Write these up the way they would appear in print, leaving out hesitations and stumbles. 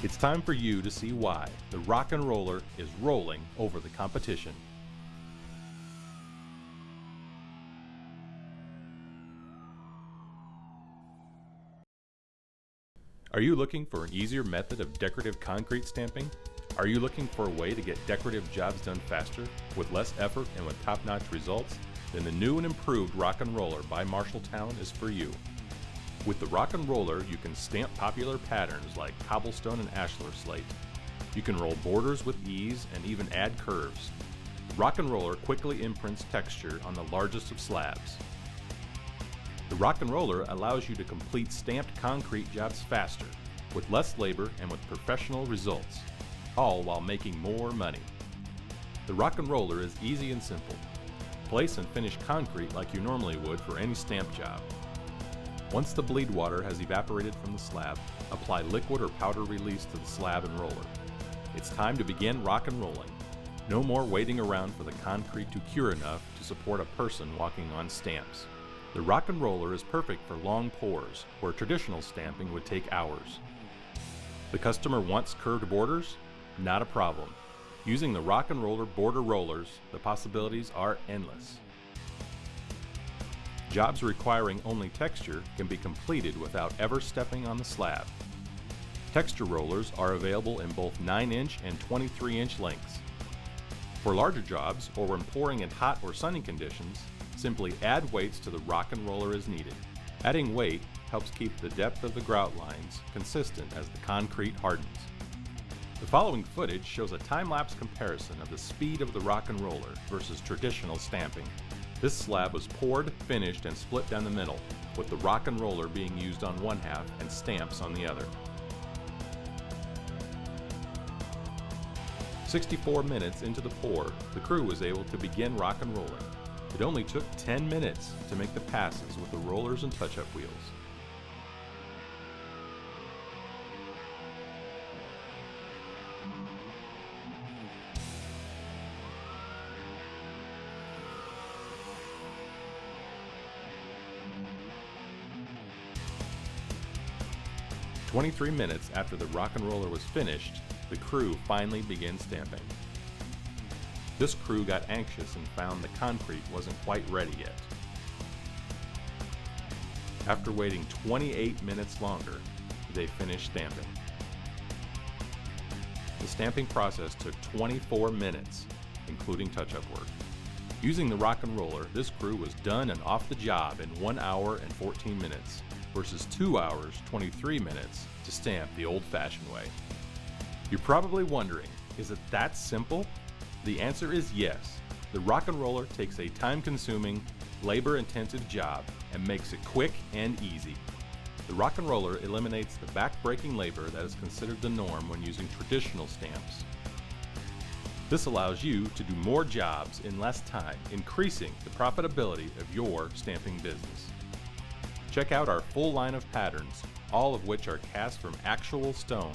It's time for you to see why the Rock and Roller is rolling over the competition. Are you looking for an easier method of decorative concrete stamping? Are you looking for a way to get decorative jobs done faster, with less effort and with top-notch results? Then the new and improved Rock and Roller by Marshalltown is for you. With the Rock and Roller, you can stamp popular patterns like cobblestone and ashlar slate. You can roll borders with ease and even add curves. Rock and Roller quickly imprints texture on the largest of slabs. The Rock and Roller allows you to complete stamped concrete jobs faster, with less labor and with professional results, all while making more money. The Rock and Roller is easy and simple. Place and finish concrete like you normally would for any stamp job. Once the bleed water has evaporated from the slab, apply liquid or powder release to the slab and roller. It's time to begin rock and rolling. No more waiting around for the concrete to cure enough to support a person walking on stamps. The Rock and Roller is perfect for long pours, where traditional stamping would take hours. The customer wants curved borders? Not a problem. Using the Rock and Roller border rollers, the possibilities are endless. Jobs requiring only texture can be completed without ever stepping on the slab. Texture rollers are available in both 9-inch and 23-inch lengths. For larger jobs, or when pouring in hot or sunny conditions, simply add weights to the Rock and Roller as needed. Adding weight helps keep the depth of the grout lines consistent as the concrete hardens. The following footage shows a time-lapse comparison of the speed of the Rock and Roller versus traditional stamping. This slab was poured, finished, and split down the middle, with the Rock and Roller being used on one half and stamps on the other. 64 minutes into the pour, the crew was able to begin rock and rolling. It only took 10 minutes to make the passes with the rollers and touch-up wheels. "23 minutes after the Rock and Roller was finished, the crew finally began stamping. This crew got anxious and found the concrete wasn't quite ready yet. After waiting 28 minutes longer, they finished stamping. The stamping process took 24 minutes, including touch-up work. Using the Rock and Roller, this crew was done and off the job in 1 hour and 14 minutes, versus 2 hours, 23 minutes to stamp the old-fashioned way. You're probably wondering, is it that simple? The answer is yes. The Rock and Roller takes a time-consuming, labor-intensive job and makes it quick and easy. The Rock and Roller eliminates the back-breaking labor that is considered the norm when using traditional stamps. This allows you to do more jobs in less time, increasing the profitability of your stamping business. Check out our full line of patterns, all of which are cast from actual stone.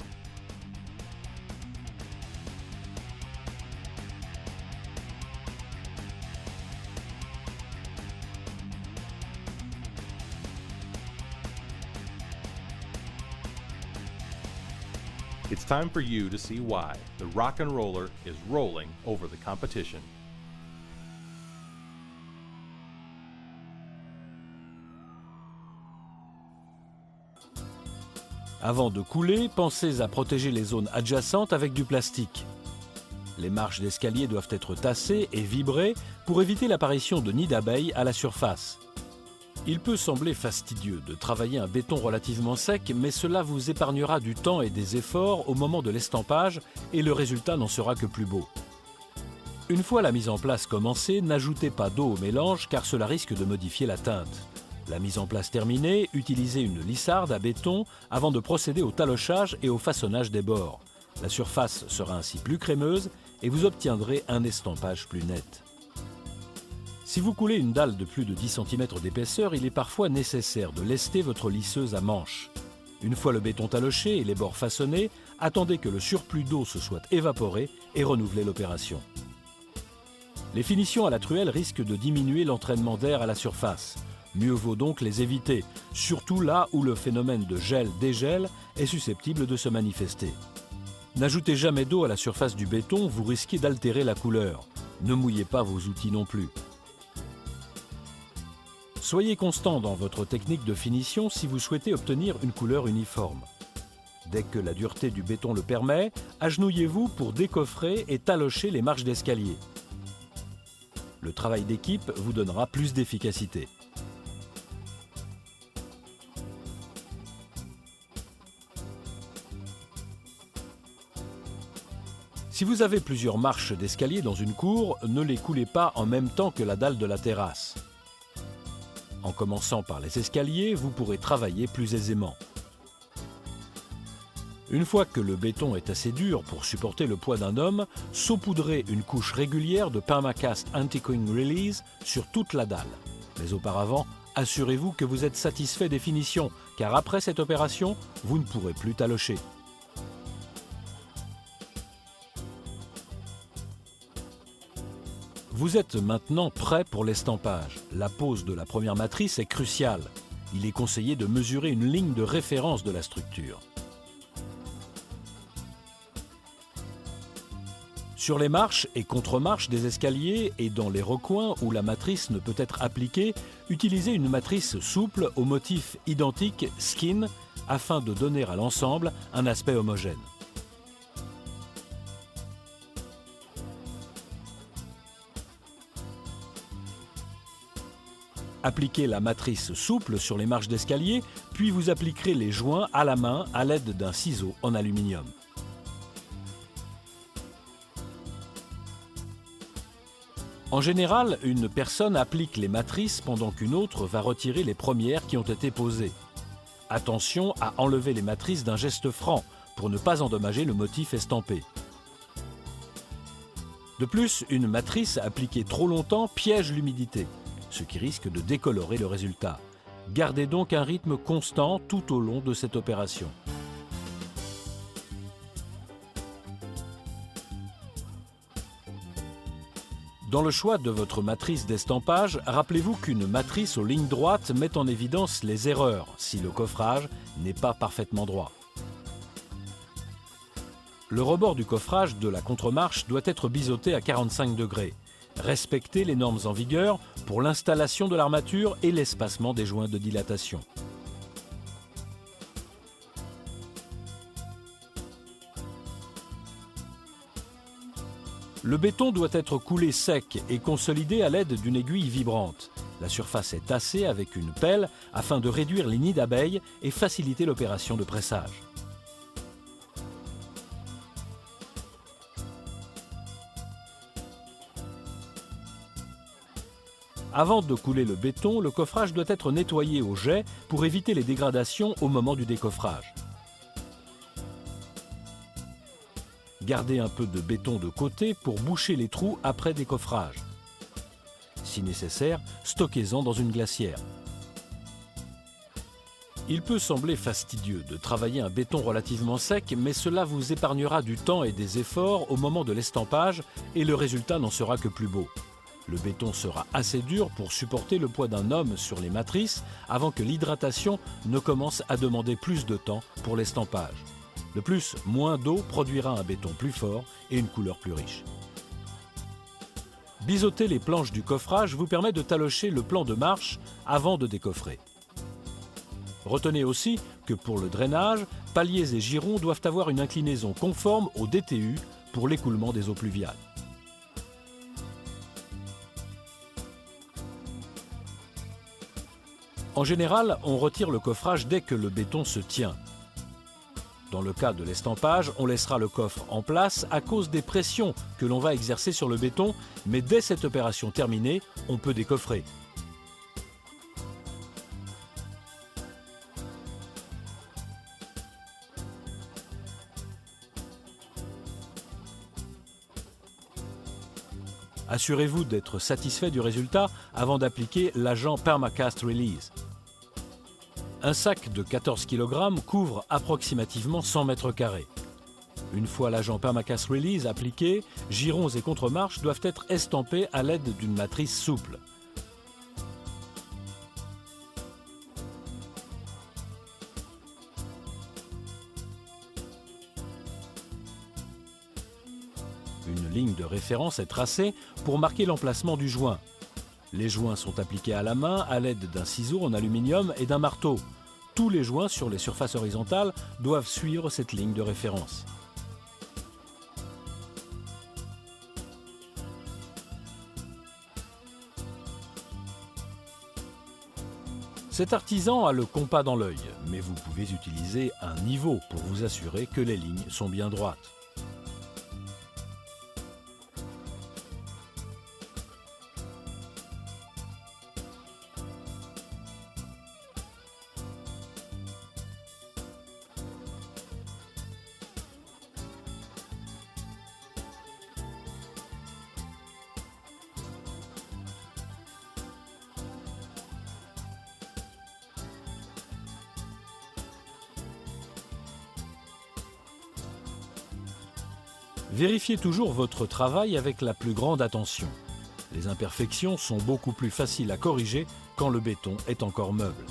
It's time for you to see why the Rock and Roller is rolling over the competition. Avant de couler, pensez à protéger les zones adjacentes avec du plastique. Les marches d'escalier doivent être tassées et vibrées pour éviter l'apparition de nids d'abeilles à la surface. Il peut sembler fastidieux de travailler un béton relativement sec, mais cela vous épargnera du temps et des efforts au moment de l'estampage et le résultat n'en sera que plus beau. Une fois la mise en place commencée, n'ajoutez pas d'eau au mélange car cela risque de modifier la teinte. La mise en place terminée, utilisez une lissarde à béton avant de procéder au talochage et au façonnage des bords. La surface sera ainsi plus crémeuse et vous obtiendrez un estampage plus net. Si vous coulez une dalle de plus de 10 cm d'épaisseur, il est parfois nécessaire de lester votre lisseuse à manche. Une fois le béton taloché et les bords façonnés, attendez que le surplus d'eau se soit évaporé et renouvelez l'opération. Les finitions à la truelle risquent de diminuer l'entraînement d'air à la surface. Mieux vaut donc les éviter, surtout là où le phénomène de gel-dégel est susceptible de se manifester. N'ajoutez jamais d'eau à la surface du béton, vous risquez d'altérer la couleur. Ne mouillez pas vos outils non plus. Soyez constant dans votre technique de finition si vous souhaitez obtenir une couleur uniforme. Dès que la dureté du béton le permet, agenouillez-vous pour décoffrer et talocher les marches d'escalier. Le travail d'équipe vous donnera plus d'efficacité. Si vous avez plusieurs marches d'escalier dans une cour, ne les coulez pas en même temps que la dalle de la terrasse. En commençant par les escaliers, vous pourrez travailler plus aisément. Une fois que le béton est assez dur pour supporter le poids d'un homme, saupoudrez une couche régulière de Permacast Anti-Curing Release sur toute la dalle. Mais auparavant, assurez-vous que vous êtes satisfait des finitions, car après cette opération, vous ne pourrez plus talocher. Vous êtes maintenant prêt pour l'estampage. La pose de la première matrice est cruciale. Il est conseillé de mesurer une ligne de référence de la structure. Sur les marches et contre-marches des escaliers et dans les recoins où la matrice ne peut être appliquée, utilisez une matrice souple au motif identique skin afin de donner à l'ensemble un aspect homogène. Appliquez la matrice souple sur les marches d'escalier, puis vous appliquerez les joints à la main à l'aide d'un ciseau en aluminium. En général, une personne applique les matrices pendant qu'une autre va retirer les premières qui ont été posées. Attention à enlever les matrices d'un geste franc pour ne pas endommager le motif estampé. De plus, une matrice appliquée trop longtemps piège l'humidité, ce qui risque de décolorer le résultat. Gardez donc un rythme constant tout au long de cette opération. Dans le choix de votre matrice d'estampage, rappelez-vous qu'une matrice aux lignes droites met en évidence les erreurs si le coffrage n'est pas parfaitement droit. Le rebord du coffrage de la contre-marche doit être biseauté à 45 degrés. Respectez les normes en vigueur pour l'installation de l'armature et l'espacement des joints de dilatation. Le béton doit être coulé sec et consolidé à l'aide d'une aiguille vibrante. La surface est tassée avec une pelle afin de réduire les nids d'abeilles et faciliter l'opération de pressage. Avant de couler le béton, le coffrage doit être nettoyé au jet pour éviter les dégradations au moment du décoffrage. Gardez un peu de béton de côté pour boucher les trous après décoffrage. Si nécessaire, stockez-en dans une glacière. Il peut sembler fastidieux de travailler un béton relativement sec, mais cela vous épargnera du temps et des efforts au moment de l'estampage et le résultat n'en sera que plus beau. Le béton sera assez dur pour supporter le poids d'un homme sur les matrices avant que l'hydratation ne commence à demander plus de temps pour l'estampage. De plus, moins d'eau produira un béton plus fort et une couleur plus riche. Biseauter les planches du coffrage vous permet de talocher le plan de marche avant de décoffrer. Retenez aussi que pour le drainage, paliers et girons doivent avoir une inclinaison conforme au DTU pour l'écoulement des eaux pluviales. En général, on retire le coffrage dès que le béton se tient. Dans le cas de l'estampage, on laissera le coffre en place à cause des pressions que l'on va exercer sur le béton, mais dès cette opération terminée, on peut décoffrer. Assurez-vous d'être satisfait du résultat avant d'appliquer l'agent Permacast Release. Un sac de 14 kg couvre approximativement 100 m². Une fois l'agent Permacast Release appliqué, girons et contre-marches doivent être estampés à l'aide d'une matrice souple. Une ligne de référence est tracée pour marquer l'emplacement du joint. Les joints sont appliqués à la main à l'aide d'un ciseau en aluminium et d'un marteau. Tous les joints sur les surfaces horizontales doivent suivre cette ligne de référence. Cet artisan a le compas dans l'œil, mais vous pouvez utiliser un niveau pour vous assurer que les lignes sont bien droites. Vérifiez toujours votre travail avec la plus grande attention. Les imperfections sont beaucoup plus faciles à corriger quand le béton est encore meuble.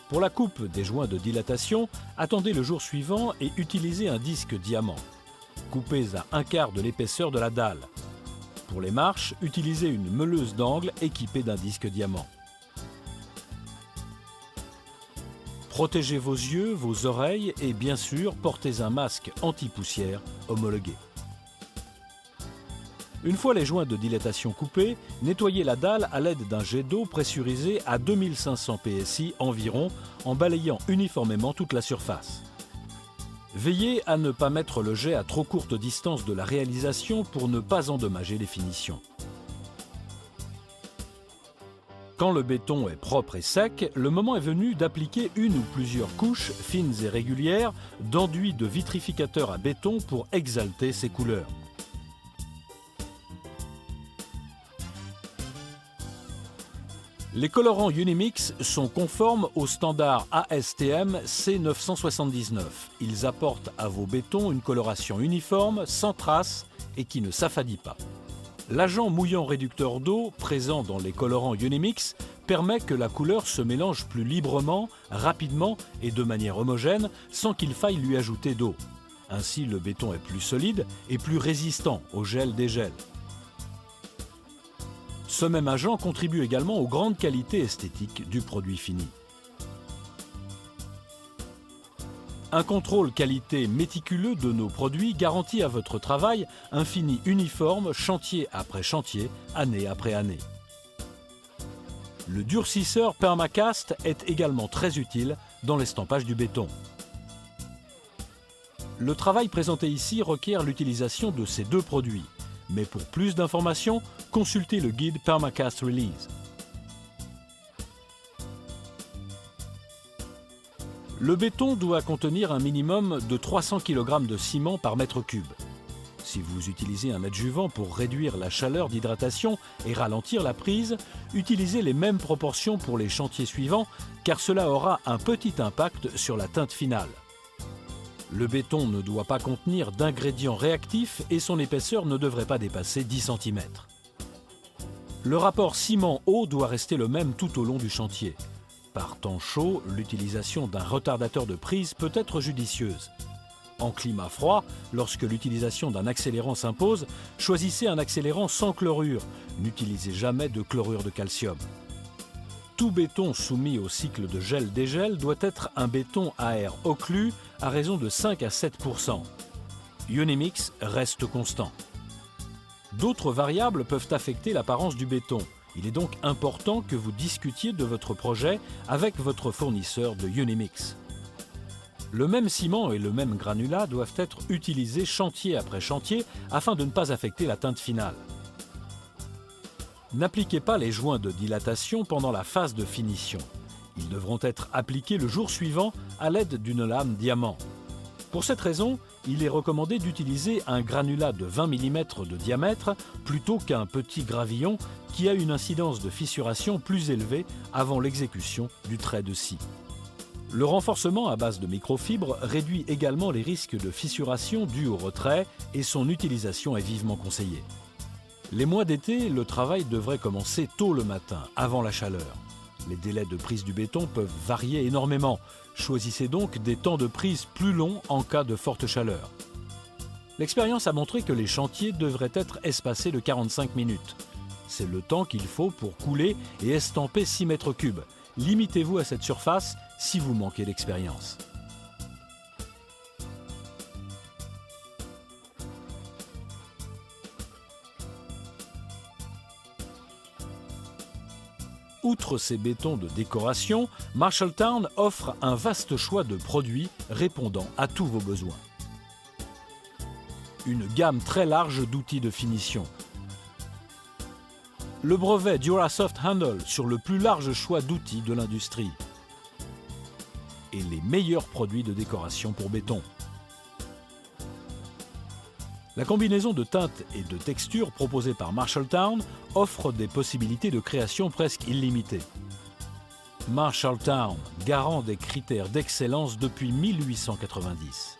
Pour la coupe des joints de dilatation, attendez le jour suivant et utilisez un disque diamant. Coupez à 1/4 de l'épaisseur de la dalle. Pour les marches, utilisez une meuleuse d'angle équipée d'un disque diamant. Protégez vos yeux, vos oreilles et bien sûr, portez un masque anti-poussière homologué. Une fois les joints de dilatation coupés, nettoyez la dalle à l'aide d'un jet d'eau pressurisé à 2500 psi environ en balayant uniformément toute la surface. Veillez à ne pas mettre le jet à trop courte distance de la réalisation pour ne pas endommager les finitions. Quand le béton est propre et sec, le moment est venu d'appliquer une ou plusieurs couches fines et régulières d'enduit de vitrificateur à béton pour exalter ses couleurs. Les colorants Unimix sont conformes au standard ASTM C979. Ils apportent à vos bétons une coloration uniforme, sans traces et qui ne s'affadit pas. L'agent mouillant réducteur d'eau, présent dans les colorants Unimix, permet que la couleur se mélange plus librement, rapidement et de manière homogène, sans qu'il faille lui ajouter d'eau. Ainsi, le béton est plus solide et plus résistant au gel-dégel. Ce même agent contribue également aux grandes qualités esthétiques du produit fini. Un contrôle qualité méticuleux de nos produits garantit à votre travail un fini uniforme, chantier après chantier, année après année. Le durcisseur Permacast est également très utile dans l'estampage du béton. Le travail présenté ici requiert l'utilisation de ces deux produits. Mais pour plus d'informations, consultez le guide Permacast Release. Le béton doit contenir un minimum de 300 kg de ciment par mètre cube. Si vous utilisez un adjuvant pour réduire la chaleur d'hydratation et ralentir la prise, utilisez les mêmes proportions pour les chantiers suivants car cela aura un petit impact sur la teinte finale. Le béton ne doit pas contenir d'ingrédients réactifs et son épaisseur ne devrait pas dépasser 10 cm. Le rapport ciment-eau doit rester le même tout au long du chantier. Par temps chaud, l'utilisation d'un retardateur de prise peut être judicieuse. En climat froid, lorsque l'utilisation d'un accélérant s'impose, choisissez un accélérant sans chlorure. N'utilisez jamais de chlorure de calcium. Tout béton soumis au cycle de gel-dégel doit être un béton à air occlus à raison de 5 à 7%. Unimix reste constant. D'autres variables peuvent affecter l'apparence du béton. Il est donc important que vous discutiez de votre projet avec votre fournisseur de Unimix. Le même ciment et le même granulat doivent être utilisés chantier après chantier afin de ne pas affecter la teinte finale. N'appliquez pas les joints de dilatation pendant la phase de finition. Ils devront être appliqués le jour suivant à l'aide d'une lame diamant. Pour cette raison, il est recommandé d'utiliser un granulat de 20 mm de diamètre plutôt qu'un petit gravillon qui a une incidence de fissuration plus élevée avant l'exécution du trait de scie. Le renforcement à base de microfibres réduit également les risques de fissuration dus au retrait et son utilisation est vivement conseillée. Les mois d'été, le travail devrait commencer tôt le matin, avant la chaleur. Les délais de prise du béton peuvent varier énormément. Choisissez donc des temps de prise plus longs en cas de forte chaleur. L'expérience a montré que les chantiers devraient être espacés de 45 minutes. C'est le temps qu'il faut pour couler et estamper 6 mètres cubes. Limitez-vous à cette surface si vous manquez d'expérience. Outre ces bétons de décoration, Marshalltown offre un vaste choix de produits répondant à tous vos besoins. Une gamme très large d'outils de finition. Le brevet Durasoft Handle sur le plus large choix d'outils de l'industrie. Et les meilleurs produits de décoration pour béton. La combinaison de teintes et de textures proposée par Marshalltown offre des possibilités de création presque illimitées. Marshalltown, garant des critères d'excellence depuis 1890.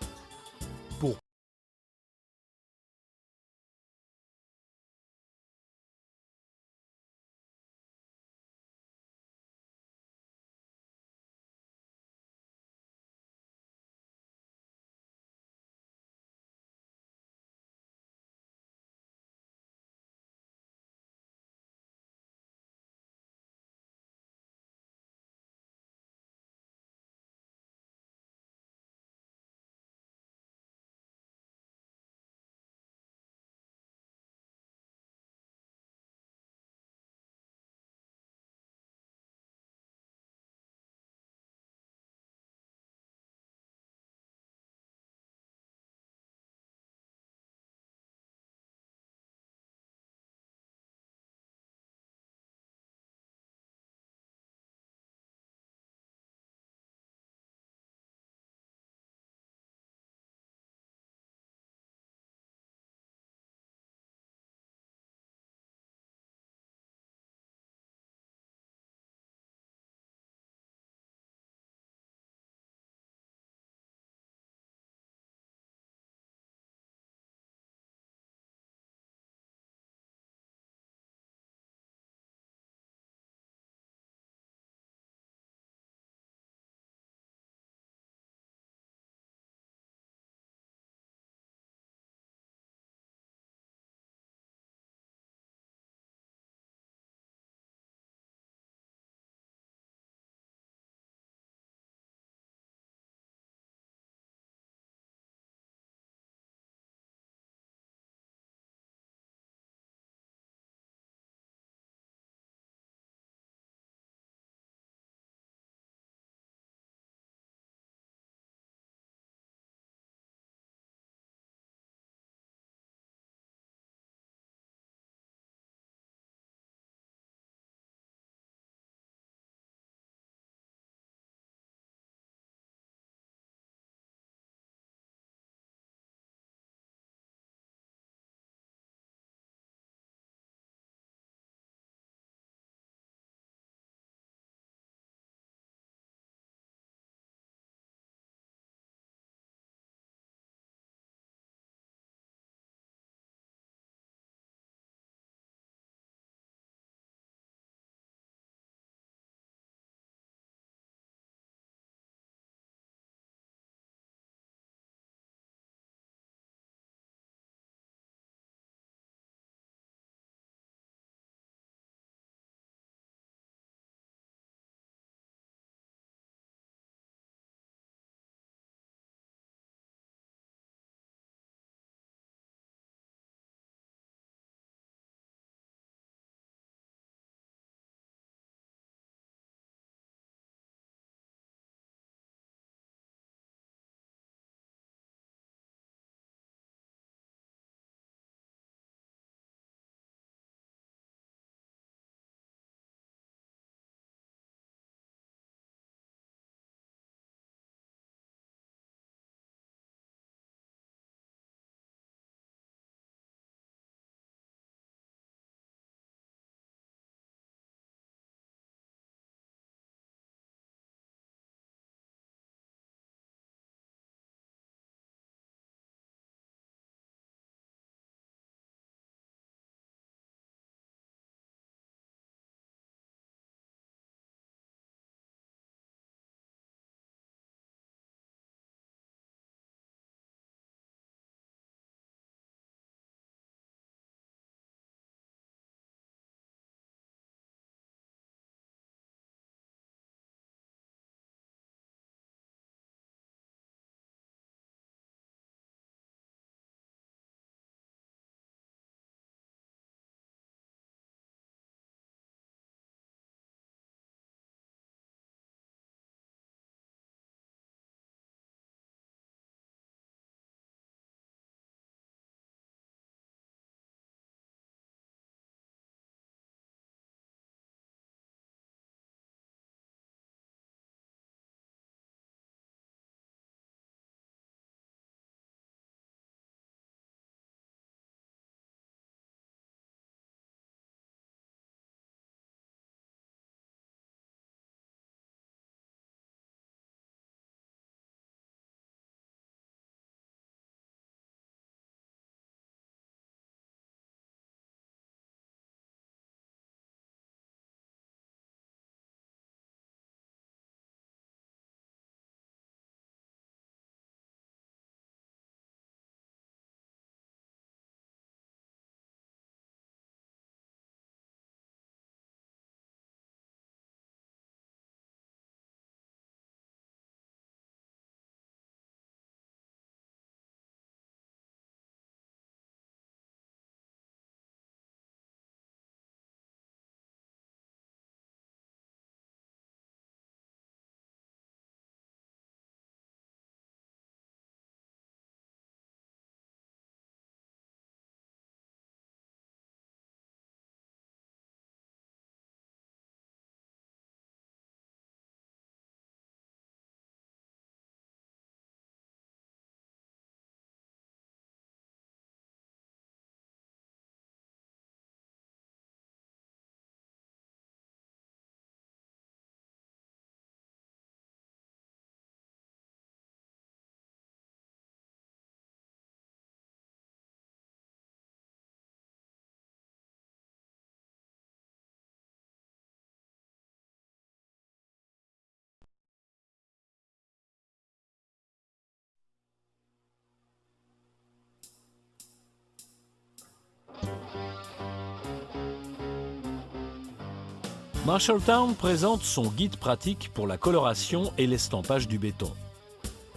Marshalltown présente son guide pratique pour la coloration et l'estampage du béton.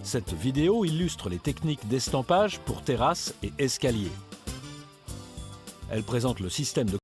Cette vidéo illustre les techniques d'estampage pour terrasses et escaliers. Elle présente le système de